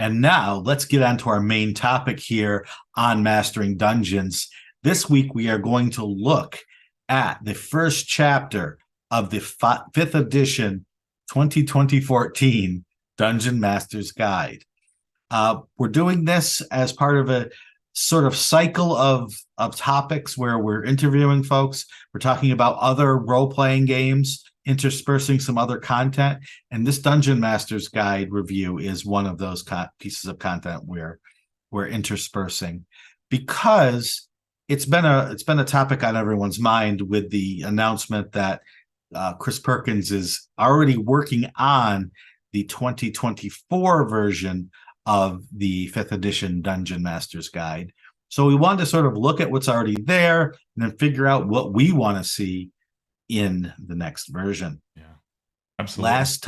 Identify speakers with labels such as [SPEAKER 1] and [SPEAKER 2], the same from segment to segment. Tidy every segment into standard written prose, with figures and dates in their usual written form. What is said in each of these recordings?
[SPEAKER 1] And now let's get on to our main topic here on Mastering Dungeons. This week, we are going to look at the first chapter of the 5th edition 2014 Dungeon Master's Guide. We're doing this as part of a sort of cycle of topics where we're interviewing folks. We're talking about other role-playing games, interspersing some other content. And this Dungeon Master's Guide review is one of those pieces of content we're interspersing, because it's been a topic on everyone's mind with the announcement that Chris Perkins is already working on the 2024 version of the 5th edition Dungeon Master's Guide. So we wanted to sort of look at what's already there and then figure out what we want to see in the next version.
[SPEAKER 2] Yeah, absolutely.
[SPEAKER 1] Last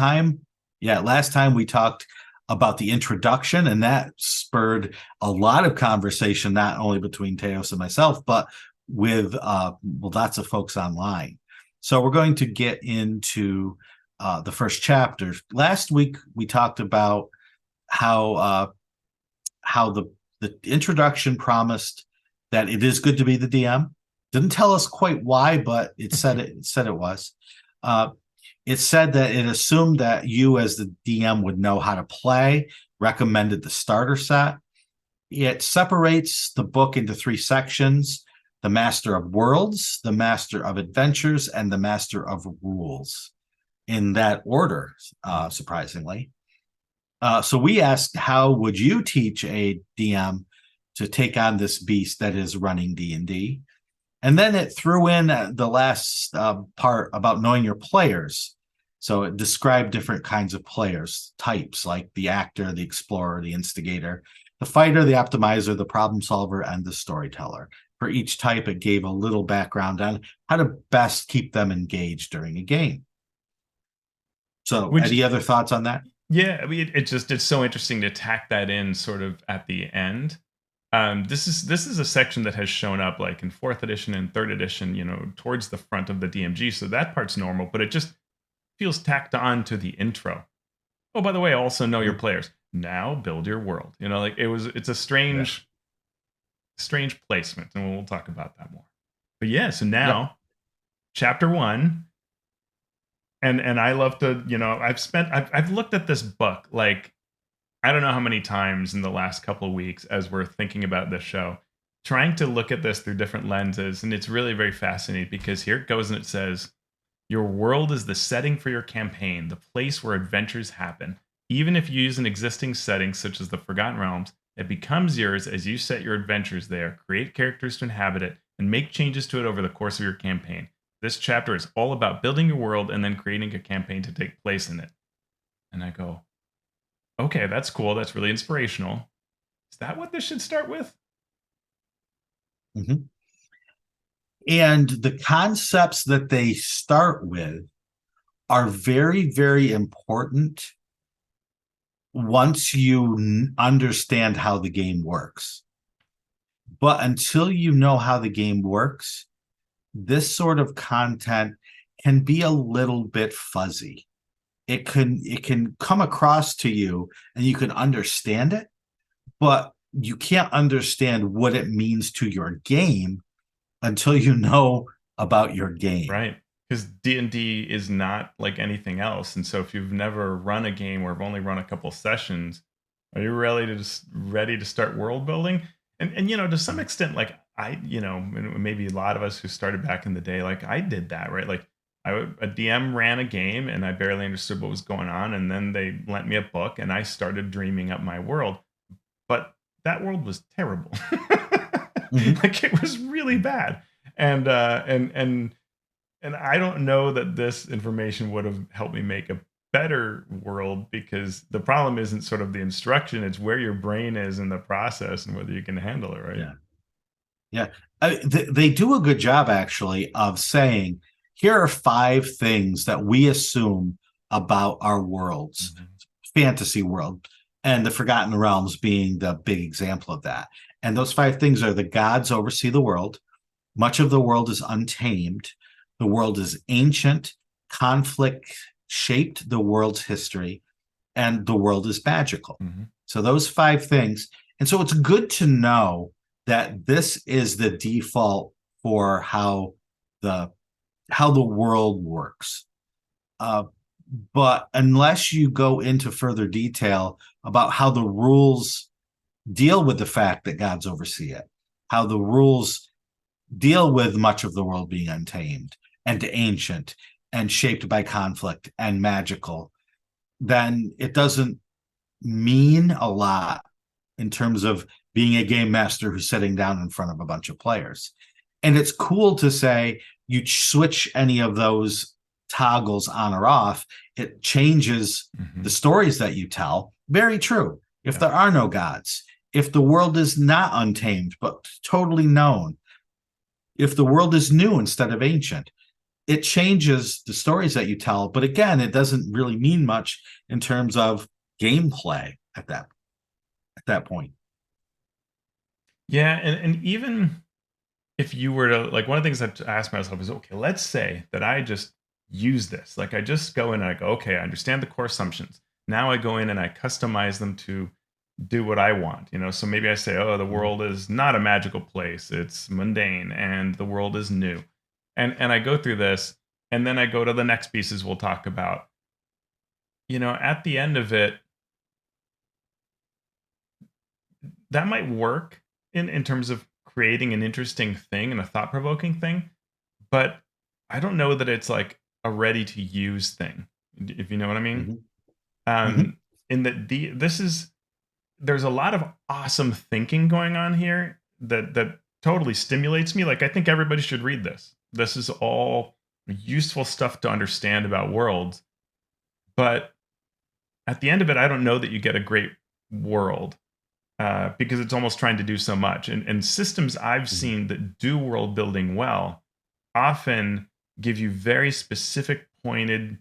[SPEAKER 1] time we talked about the introduction, and that spurred a lot of conversation, not only between Teos and myself, but with lots of folks online. So we're going to get into the first chapter. Last week we talked about how the introduction promised that it is good to be the DM. Didn't tell us quite why, but it said it was. It said that it assumed that you as the DM would know how to play, recommended the starter set. It separates the book into 3 sections: the Master of Worlds, the Master of Adventures, and the Master of Rules, in that order, surprisingly. So we asked, how would you teach a DM to take on this beast that is running D&D? And then it threw in the last part about knowing your players. So it described different kinds of players, types like the actor, the explorer, the instigator, the fighter, the optimizer, the problem solver, and the storyteller. For each type, it gave a little background on how to best keep them engaged during a game. So any other thoughts on that?
[SPEAKER 2] Yeah, I mean, it's so interesting to tack that in sort of at the end. This is a section that has shown up like in 4th edition and 3rd edition, towards the front of the DMG. So that part's normal, but it just feels tacked on to the intro. Oh, by the way, also know your players. Now build your world. It's a strange placement, and we'll talk about that more. But yeah, so now chapter 1. And I love to, I've looked at this book like I don't know how many times in the last couple of weeks as we're thinking about this show, trying to look at this through different lenses. And it's really very fascinating, because here it goes and it says, your world is the setting for your campaign, the place where adventures happen. Even if you use an existing setting such as the Forgotten Realms, it becomes yours as you set your adventures there, create characters to inhabit it, and make changes to it over the course of your campaign. This chapter is all about building your world and then creating a campaign to take place in it. And I go, okay, that's cool. That's really inspirational. Is that what this should start with?
[SPEAKER 1] Mm-hmm. And the concepts that they start with are very, very important once you understand how the game works. But until you know how the game works, this sort of content can be a little bit fuzzy. It can come across to you and you can understand it, but you can't understand what it means to your game until you know about your game.
[SPEAKER 2] Right. Because D&D is not like anything else. And so if you've never run a game or have only run a couple sessions, are you ready to start world building? And to some extent, like maybe a lot of us who started back in the day, like I did that, right? Like a DM ran a game and I barely understood what was going on. And then they lent me a book and I started dreaming up my world. But that world was terrible. Like it was really bad. And I don't know that this information would have helped me make a better world, because the problem isn't sort of the instruction, it's where your brain is in the process and whether you can handle it, right?
[SPEAKER 1] Yeah. They do a good job, actually, of saying, here are 5 things that we assume about our worlds, fantasy world, and the Forgotten Realms being the big example of that. And those 5 things are: the gods oversee the world, much of the world is untamed, the world is ancient, conflict shaped the world's history, and the world is magical. So those 5 things. And so it's good to know that this is the default for the how the world works. Uh, but unless you go into further detail about how the rules deal with the fact that gods oversee it, how the rules deal with much of the world being untamed and ancient and shaped by conflict and magical, then it doesn't mean a lot in terms of being a game master who's sitting down in front of a bunch of players. And it's cool to say you switch any of those toggles on or off, it changes the stories that you tell. Very true. If there are no gods, if the world is not untamed but totally known, if the world is new instead of ancient, it changes the stories that you tell. But again, it doesn't really mean much in terms of gameplay at that point.
[SPEAKER 2] Yeah, and even if you were to, like, one of the things I ask myself is, okay, let's say that I just use this. Like, I just go in and I go, okay, I understand the core assumptions. Now I go in and I customize them to do what I want. So maybe I say, oh, the world is not a magical place. It's mundane and the world is new. And I go through this, and then I go to the next pieces we'll talk about. At the end of it, that might work in terms of creating an interesting thing and a thought-provoking thing, but I don't know that it's like a ready to use thing, if you know what I mean. In that there's a lot of awesome thinking going on here that totally stimulates me. Like, I think everybody should read this. This is all useful stuff to understand about worlds, but at the end of it, I don't know that you get a great world. Because it's almost trying to do so much. And systems I've seen that do world building well often give you very specific pointed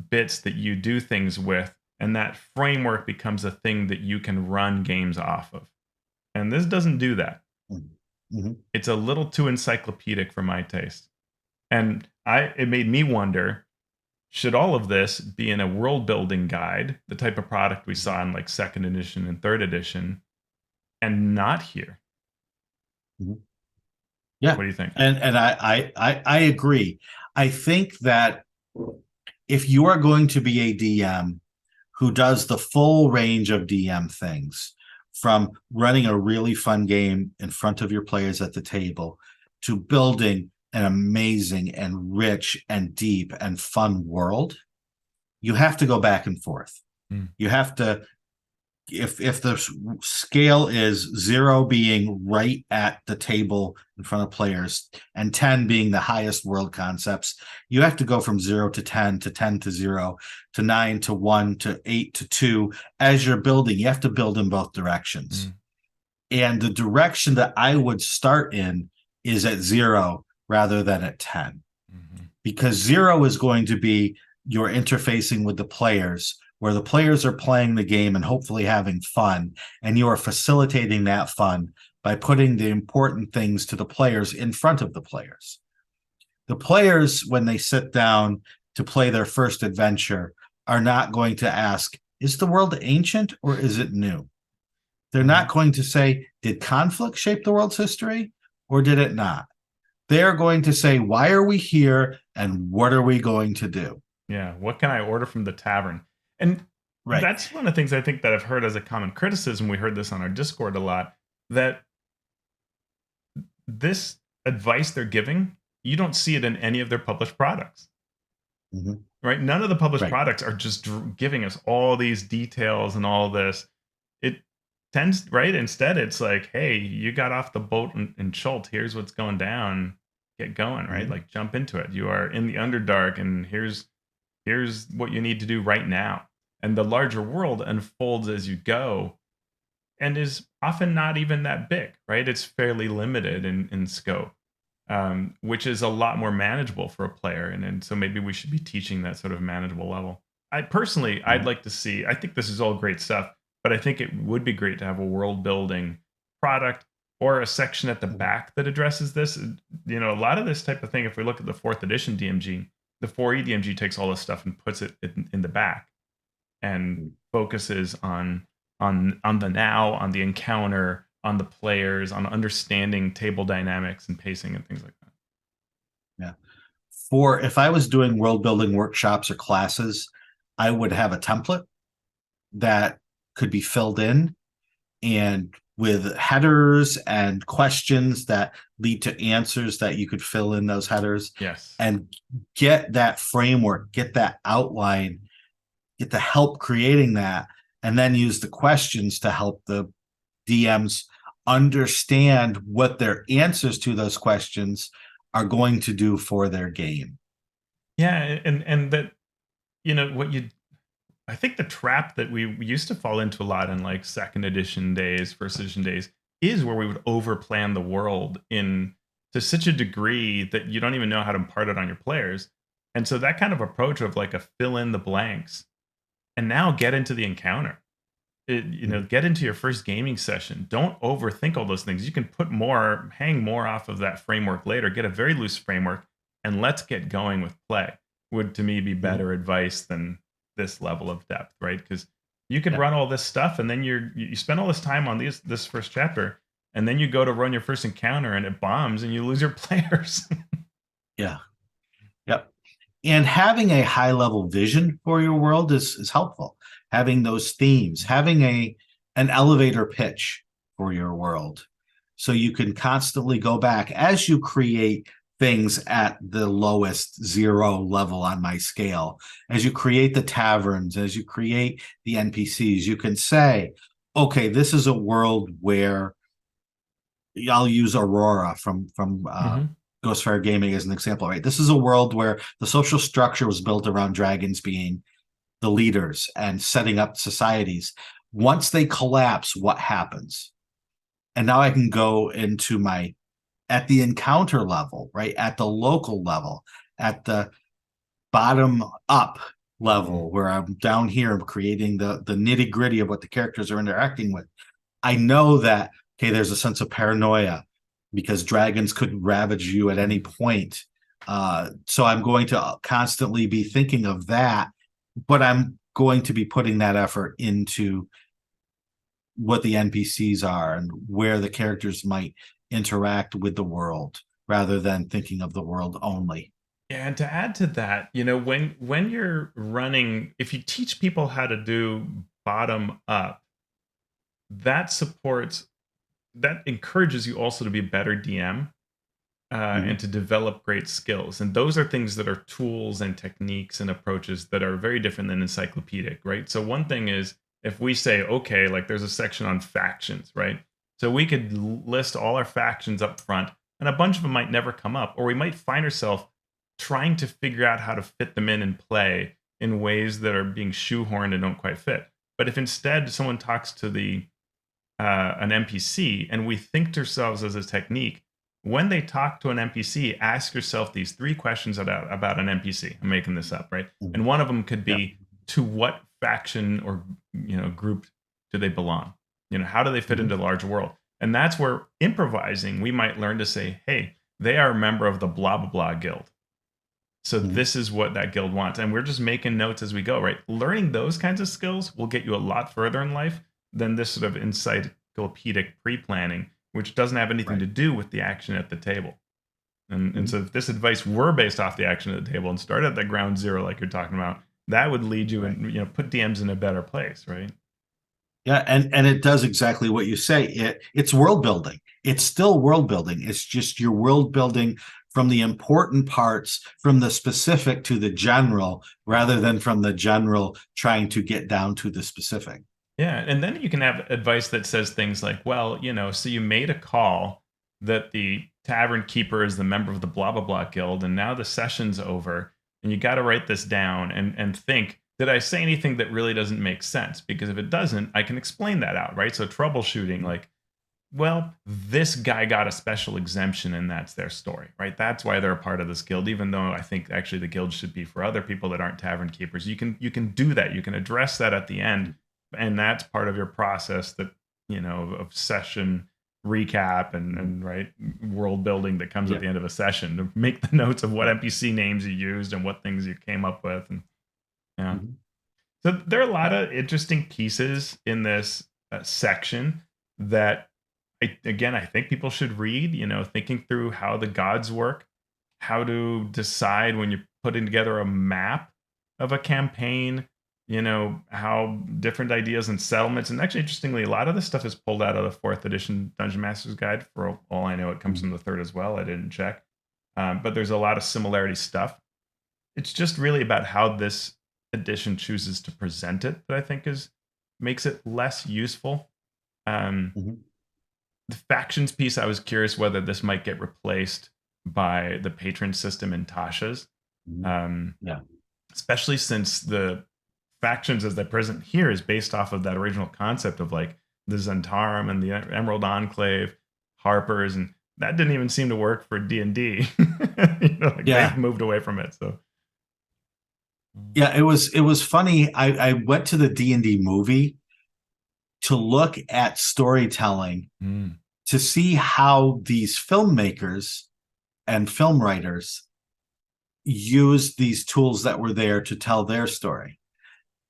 [SPEAKER 2] bits that you do things with, and that framework becomes a thing that you can run games off of. And this doesn't do that. It's a little too encyclopedic for my taste. And it made me wonder, should all of this be in a world building guide, the type of product we saw in like 2nd edition and 3rd edition, and not here?
[SPEAKER 1] Yeah.
[SPEAKER 2] What do you think?
[SPEAKER 1] And I agree. I think that if you are going to be a DM who does the full range of DM things, from running a really fun game in front of your players at the table to building an amazing and rich and deep and fun world, you have to go back and forth. You have to, if the scale is 0 being right at the table in front of players and 10 being the highest world concepts, you have to go from 0 to 10 to 10 to 0 to 9 to 1 to 8 to 2 as you're building. You have to build in both directions. And the direction that I would start in is at 0 rather than at 10, because 0 is going to be your interfacing with the players, where the players are playing the game and hopefully having fun, and you are facilitating that fun by putting the important things to the players in front of the players. The players, when they sit down to play their first adventure, are not going to ask, is the world ancient or is it new? They're not going to say, did conflict shape the world's history or did it not? They're going to say, why are we here and what are we going to do?
[SPEAKER 2] Yeah, what can I order from the tavern? And that's one of the things I think that I've heard as a common criticism. We heard this on our Discord a lot, that this advice they're giving, you don't see it in any of their published products. Right? None of the published products are just giving us all these details and all this. It tends, right? Instead, it's like, hey, you got off the boat in Schult. Here's what's going down. Get going, right? Like, jump into it. You are in the Underdark, and here's what you need to do right now. And the larger world unfolds as you go and is often not even that big, right? It's fairly limited in scope, which is a lot more manageable for a player. And so maybe we should be teaching that sort of manageable level. I'd like to see, I think this is all great stuff, but I think it would be great to have a world building product or a section at the back that addresses this. A lot of this type of thing, if we look at the 4th edition DMG, the 4E DMG takes all this stuff and puts it in the back and focuses on on the now, on the encounter, on the players, on understanding table dynamics and pacing and things like that.
[SPEAKER 1] Yeah. For if I was doing world building workshops or classes, I would have a template that could be filled in and with headers and questions that lead to answers that you could fill in those headers
[SPEAKER 2] Yes.
[SPEAKER 1] and get that framework, get that outline, get the help creating that, and then use the questions to help the DMs understand what their answers to those questions are going to do for their game.
[SPEAKER 2] Yeah, and that, what you I think the trap that we used to fall into a lot in like second edition days, first edition days, is where we would overplan the world in to such a degree that you don't even know how to impart it on your players. And so that kind of approach of like a fill in the blanks and now get into the encounter. Get into your first gaming session. Don't overthink all those things. You can hang more off of that framework later, get a very loose framework, and let's get going with play. Would to me be better advice than this level of depth, right? Because you could
[SPEAKER 1] Yeah.
[SPEAKER 2] run all this stuff and then you spend all this time on this first chapter, and then you go to run your first encounter and it bombs and you lose your players.
[SPEAKER 1] Yeah. Yep. And having a high level vision for your world is helpful. Having those themes, having an elevator pitch for your world. So you can constantly go back as you create things at the lowest 0 level on my scale. As you create the taverns, as you create the NPCs, you can say, okay, this is a world where I'll use Aurora from
[SPEAKER 2] Mhm.
[SPEAKER 1] Ghost Fire Gaming as an example, right? This is a world where the social structure was built around dragons being the leaders and setting up societies. Once they collapse, what happens? And now I can go into my at the encounter level, right? At the local level, at the bottom up level, where I'm down here creating the nitty gritty of what the characters are interacting with. I know that, okay, there's a sense of paranoia because dragons could ravage you at any point. So I'm going to constantly be thinking of that, but I'm going to be putting that effort into what the NPCs are and where the characters might interact with the world rather than thinking of the world only.
[SPEAKER 2] Yeah, and to add to that, when you're running, if you teach people how to do bottom up, that supports that encourages you also to be a better DM, and
[SPEAKER 1] Mhm.
[SPEAKER 2] to develop great skills. And those are things that are tools and techniques and approaches that are very different than encyclopedic, right? So one thing is if we say, okay, like there's a section on factions, right? So we could list all our factions up front, and a bunch of them might never come up, or we might find ourselves trying to figure out how to fit them in and play in ways that are being shoehorned and don't quite fit. But if instead someone talks to the an NPC, and we think to ourselves as a technique, when they talk to an NPC, ask yourself these three questions about an NPC. I'm making this up, right?
[SPEAKER 1] Mhm.
[SPEAKER 2] And one of them could
[SPEAKER 1] Yeah.
[SPEAKER 2] be, to what faction or group do they belong? How do they fit
[SPEAKER 1] Mhm.
[SPEAKER 2] into the larger world? And that's where improvising, we might learn to say, hey, they are a member of the blah blah blah guild. So
[SPEAKER 1] Mhm.
[SPEAKER 2] this is what that guild wants. And we're just making notes as we go, right? Learning those kinds of skills will get you a lot further in life than this sort of encyclopedic pre-planning, which doesn't have anything
[SPEAKER 1] Right.
[SPEAKER 2] to do with the action at the table. And
[SPEAKER 1] Mhm.
[SPEAKER 2] so if this advice were based off the action at the table and started at the ground zero, like you're talking about, that would lead you
[SPEAKER 1] Right.
[SPEAKER 2] and put DMs in a better place, right?
[SPEAKER 1] Yeah, and it does exactly what you say. It's world building. It's still world building. It's just your world building from the important parts, from the specific to the general, rather than from the general trying to get down to the specific.
[SPEAKER 2] Yeah, and then you can have advice that says things like, well, so you made a call that the tavern keeper is the member of the blah blah blah guild, and now the session's over, and you got to write this down and think, did I say anything that really doesn't make sense? Because if it doesn't, I can explain that out, right? So troubleshooting, like, well, this guy got a special exemption, and that's their story, right? That's why they're a part of this guild, even though I think actually the guild should be for other people that aren't tavern keepers. You can do that. You can address that at the end, and that's part of your process that of session recap and right world building that comes at
[SPEAKER 1] Yeah.
[SPEAKER 2] the end of a session to make the notes of what NPC names you used and what things you came up with, and yeah.
[SPEAKER 1] Mhm.
[SPEAKER 2] So there are a lot of interesting pieces in this section that, I think people should read. Thinking through how the gods work, how to decide when you're putting together a map of a campaign. How different ideas and settlements, and actually, interestingly, a lot of this stuff is pulled out of the fourth edition Dungeon Master's Guide. For all I know, it comes from the third as well. I didn't check, but there's a lot of similarity stuff. It's just really about how this edition chooses to present it that I think is makes it less useful. Um,
[SPEAKER 1] Mhm.
[SPEAKER 2] the factions piece, I was curious whether this might get replaced by the patron system in Tasha's,
[SPEAKER 1] Mhm.
[SPEAKER 2] um,
[SPEAKER 1] Yeah.
[SPEAKER 2] especially since the factions as they're present here is based off of that original concept of like the Zentarum and the Emerald Enclave, Harpers, and that didn't even seem to work for D&D. They've
[SPEAKER 1] Yeah.
[SPEAKER 2] moved away from it. So
[SPEAKER 1] Yeah, it was funny. I went to the D&D movie to look at storytelling
[SPEAKER 2] Mm,
[SPEAKER 1] to see how these filmmakers and film writers used these tools that were there to tell their story.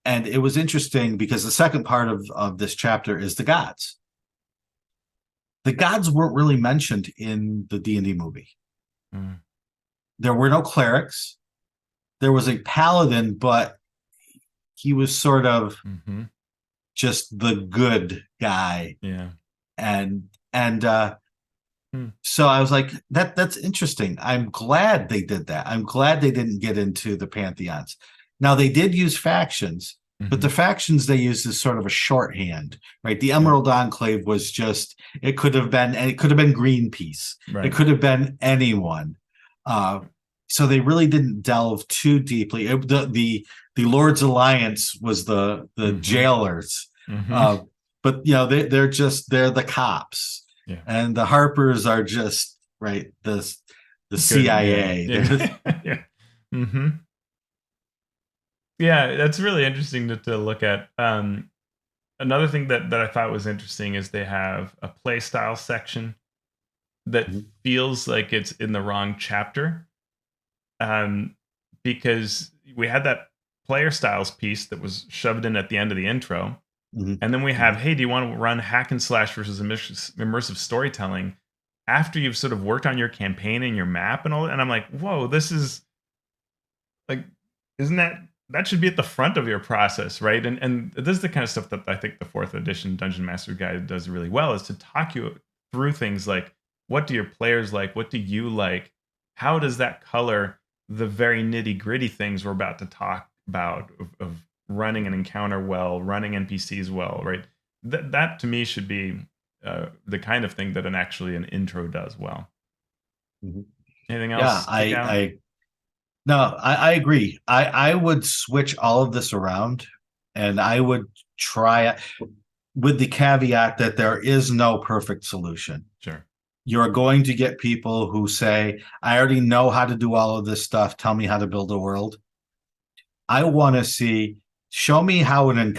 [SPEAKER 1] And it was interesting because the second part of this chapter is the gods. The gods weren't really mentioned in the D&D movie.
[SPEAKER 2] mm,
[SPEAKER 1] There were no clerics. There was a paladin, but he was sort of
[SPEAKER 2] mm-hmm.
[SPEAKER 1] just the good guy.
[SPEAKER 2] Yeah.
[SPEAKER 1] And
[SPEAKER 2] Mm,
[SPEAKER 1] so I was like, that's interesting. I'm glad they did that. I'm glad they didn't get into the pantheons. Now they did use factions, but
[SPEAKER 2] mm-hmm.
[SPEAKER 1] the factions they used as sort of a shorthand, right? The
[SPEAKER 2] Yeah.
[SPEAKER 1] Emerald Enclave was just it could have been, and it could have been Greenpeace. It
[SPEAKER 2] Right.
[SPEAKER 1] could have been anyone. Uh, so they really didn't delve too deeply. The Lord's Alliance was the
[SPEAKER 2] Mm-hmm.
[SPEAKER 1] jailers,
[SPEAKER 2] Mm-hmm.
[SPEAKER 1] uh, but they're the cops,
[SPEAKER 2] Yeah.
[SPEAKER 1] and the Harpers are just right the
[SPEAKER 2] Good. Yeah.
[SPEAKER 1] CIA.
[SPEAKER 2] Yeah. Yeah. Mm-hmm. Yeah. That's really interesting to look at. Another thing that I thought was interesting is they have a play style section that feels like it's in the wrong chapter. Um, because we had that player styles piece that was shoved in at the end of the intro.
[SPEAKER 1] Mhm,
[SPEAKER 2] And then we have,
[SPEAKER 1] mhm.
[SPEAKER 2] hey, do you want to run hack and slash versus immersive storytelling after you've sort of worked on your campaign and your map and all that? And I'm like, whoa, this is like, isn't that should be at the front of your process, right? And this is the kind of stuff that I think the fourth edition Dungeon Master Guide does really well, is to talk you through things like, what do your players like? What do you like? How does that color the very nitty gritty things we're about to talk about of running an encounter well, running NPCs well, right? That to me should be the kind of thing that an intro does well.
[SPEAKER 1] Mhm.
[SPEAKER 2] Anything
[SPEAKER 1] Yeah,
[SPEAKER 2] else stick out?
[SPEAKER 1] no, I agree. I would switch all of this around, and I would try it with the caveat that there is no perfect solution.
[SPEAKER 2] Sure.
[SPEAKER 1] You're going to get people who say, I already know how to do all of this stuff. Tell me how to build a world. I want to see, show me how what an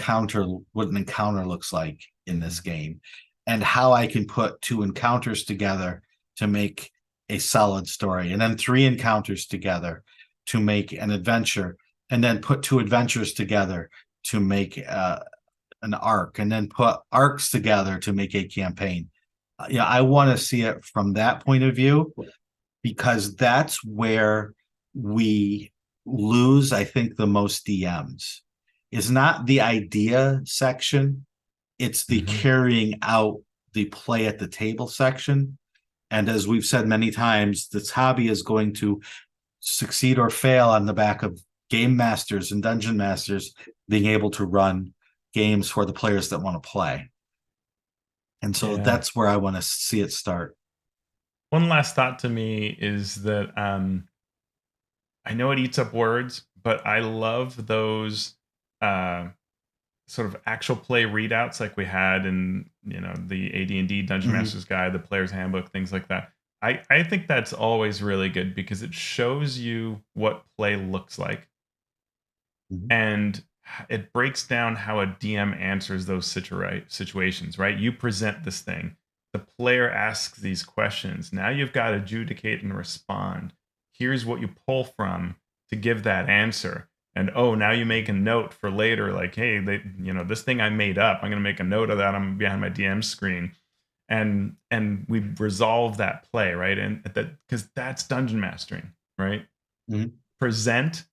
[SPEAKER 1] encounter looks like in this
[SPEAKER 2] Mhm.
[SPEAKER 1] game, and how I can put two encounters together to make a solid story, and then three encounters together to make an adventure, and then put two adventures together to make an arc, and then put arcs together to make a campaign. Yeah, I want to see it from that point of view, because that's where we lose, I think, the most DMs is not the idea section, it's the
[SPEAKER 2] Mhm.
[SPEAKER 1] carrying out the play at the table section. And as we've said many times, this hobby is going to succeed or fail on the back of game masters and dungeon masters being able to run games for the players that want to play. And so
[SPEAKER 2] Yeah.
[SPEAKER 1] that's where I want to see it start.
[SPEAKER 2] One last thought to me is that I know it eats up words, but I love those uh, sort of actual play readouts like we had in the AD&D Dungeon
[SPEAKER 1] Mhm,
[SPEAKER 2] Master's Guide, the Player's Handbook, things like that. I think that's always really good because it shows you what play looks like,
[SPEAKER 1] mhm,
[SPEAKER 2] and it breaks down how a DM answers those situations, right? You present this thing, the player asks these questions. Now you've got to adjudicate and respond. Here's what you pull from to give that answer. And oh, now you make a note for later, like, hey, this thing I made up, I'm going to make a note of that. I'm behind my DM screen, and we resolve that play, right? And that, because that's dungeon mastering, right?
[SPEAKER 1] Mhm.
[SPEAKER 2] Present,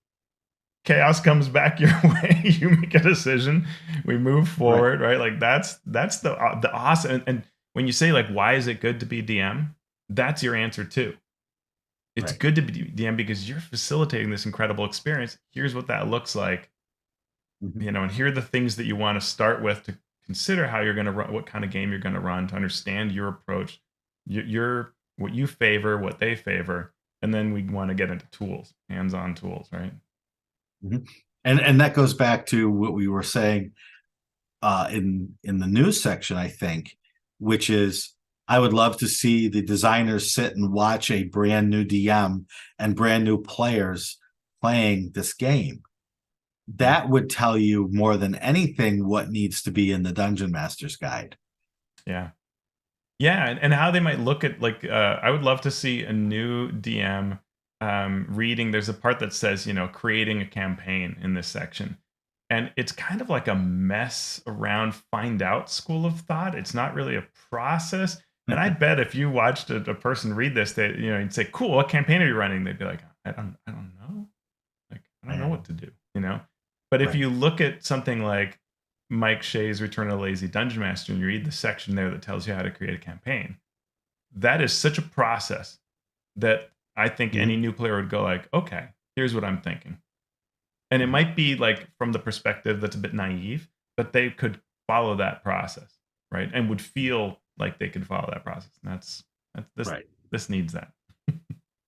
[SPEAKER 2] chaos comes back your way, you make a decision, we move
[SPEAKER 1] Right.
[SPEAKER 2] forward, right? Like that's the awesome. And when you say like, why is it good to be DM? That's your answer too. It's
[SPEAKER 1] Right.
[SPEAKER 2] good to be DM because you're facilitating this incredible experience. Here's what that looks like,
[SPEAKER 1] Mhm.
[SPEAKER 2] and here are the things that you want to start with to consider how you're going to run, what kind of game you're going to run, to understand your approach, your what you favor, what they favor, and then we want to get into tools, hands-on tools, right?
[SPEAKER 1] Mhm. And that goes back to what we were saying in the news section, I think, which is I would love to see the designers sit and watch a brand new DM and brand new players playing this game.
[SPEAKER 2] Yeah.
[SPEAKER 1] That would tell you more than anything what needs to be in the Dungeon Master's Guide.
[SPEAKER 2] Yeah. Yeah, and how they might look at, like, I would love to see a new DM reading. There's a part that says, creating a campaign in this section. And it's kind of like a mess around find out school of thought. It's not really a process. And I bet if you watched a person read this, that you'd say, "Cool, what campaign are you running?" They'd be like, "I don't know. Like, I don't know what to do." But if
[SPEAKER 1] Right.
[SPEAKER 2] you look at something like Mike Shea's Return of the Lazy Dungeon Master, and you read the section there that tells you how to create a campaign, that is such a process that I think
[SPEAKER 1] Mhm.
[SPEAKER 2] any new player would go like, okay, here's what I'm thinking. And it
[SPEAKER 1] Mhm.
[SPEAKER 2] might be like from the perspective that's a bit naive, but they could follow that process, right? And would feel like they could follow that process. And that's
[SPEAKER 1] Right.
[SPEAKER 2] this needs that.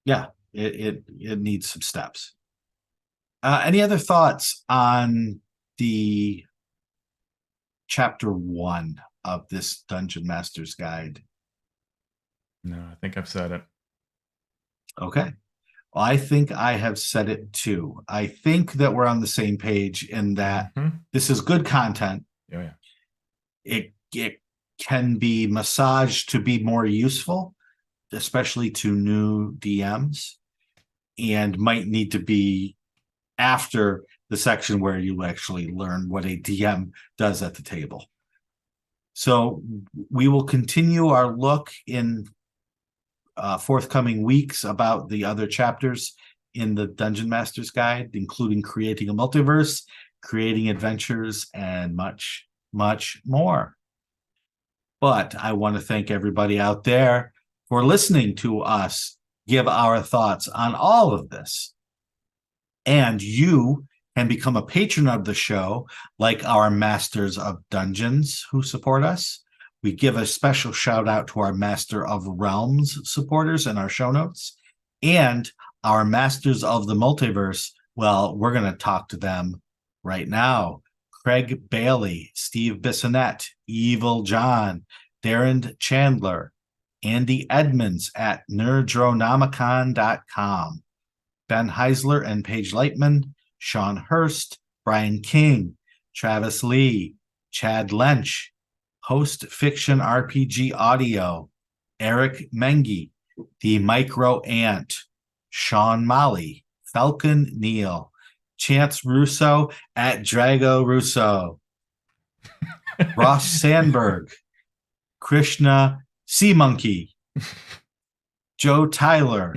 [SPEAKER 1] Yeah. It needs some steps. Any other thoughts on the chapter 1 of this Dungeon Master's Guide?
[SPEAKER 2] No, I think I've said it.
[SPEAKER 1] Okay. Well, I think I have said it too. I think that we're on the same page in that
[SPEAKER 2] Hmm.
[SPEAKER 1] this is good content.
[SPEAKER 2] Oh, yeah.
[SPEAKER 1] It can be massaged to be more useful, especially to new DMs, and might need to be after the section where you actually learn what a DM does at the table. So we will continue our look in forthcoming weeks about the other chapters in the Dungeon Master's Guide, including creating a multiverse, creating adventures, and much, much more. But I want to thank everybody out there for listening to us give our thoughts on all of this. And you can become a patron of the show, like our Masters of Dungeons who support us. We give a special shout out to our Master of Realms supporters in our show notes, and our Masters of the Multiverse. Well, we're going to talk to them right now. Craig Bailey, Steve Bissonette, Evil John, Darren Chandler, Andy Edmonds at nerdronomicon.com, Ben Heisler and Paige Lightman, Sean Hurst, Brian King, Travis Lee, Chad Lench, Post Fiction RPG Audio, Eric Mengi, The Micro Ant, Sean Molly, Falcon Neal, Chance Russo at Drago Russo, Ross Sandberg, Krishna Sea Monkey, Joe Tyler,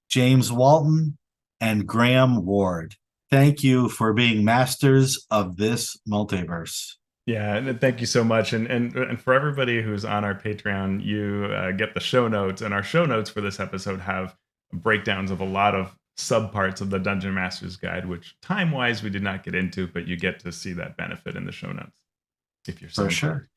[SPEAKER 1] James Walton, and Graham Ward. Thank you for being masters of this multiverse.
[SPEAKER 2] Yeah, and thank you so much, and for everybody who's on our Patreon, you get the show notes, and our show notes for this episode have breakdowns of a lot of subparts of the Dungeon Master's Guide, which time wise we did not get into, but you get to see that benefit in the show notes if you're so
[SPEAKER 1] For
[SPEAKER 2] inclined.
[SPEAKER 1] sure.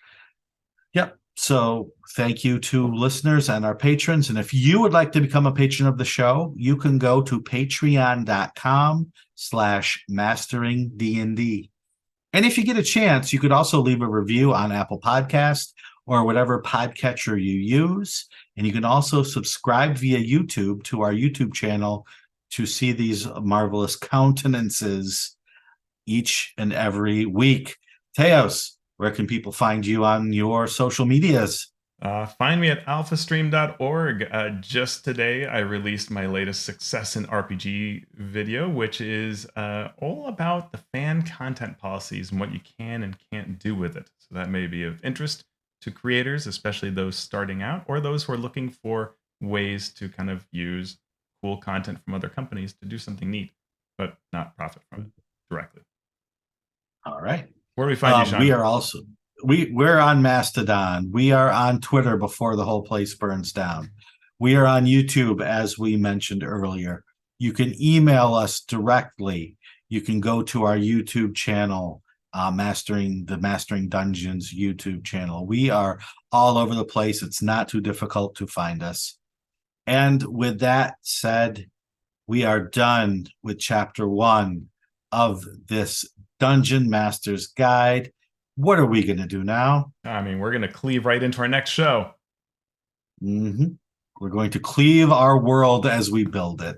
[SPEAKER 1] Yep. So thank you to listeners and our patrons. And if you would like to become a patron of the show, you can go to patreon.com/mastering D&D. And if you get a chance, you could also leave a review on Apple Podcast or whatever podcatcher you use. And you can also subscribe via YouTube to our YouTube channel to see these marvelous countenances each and every week. Teos, where can people find you on your social medias?
[SPEAKER 2] Find me at alphastream.org. Just today, I released my latest Success in RPG video, which is all about the fan content policies and what you can and can't do with it. So that may be of interest to creators, especially those starting out, or those who are looking for ways to kind of use cool content from other companies to do something neat, but not profit from it directly.
[SPEAKER 1] All right.
[SPEAKER 2] Where do we find you, Shawn?
[SPEAKER 1] We are also we're on Mastodon. We are on Twitter before the whole place burns down. We are on YouTube, as we mentioned earlier. You can email us directly. You can go to our YouTube channel, Mastering Dungeons YouTube channel. We are all over the place. It's not too difficult to find us. And with that said, we are done with chapter 1 of this Dungeon Master's Guide. What are we going to do now?
[SPEAKER 2] I mean, we're going to cleave right into our next show.
[SPEAKER 1] We're going to cleave our world as we build it.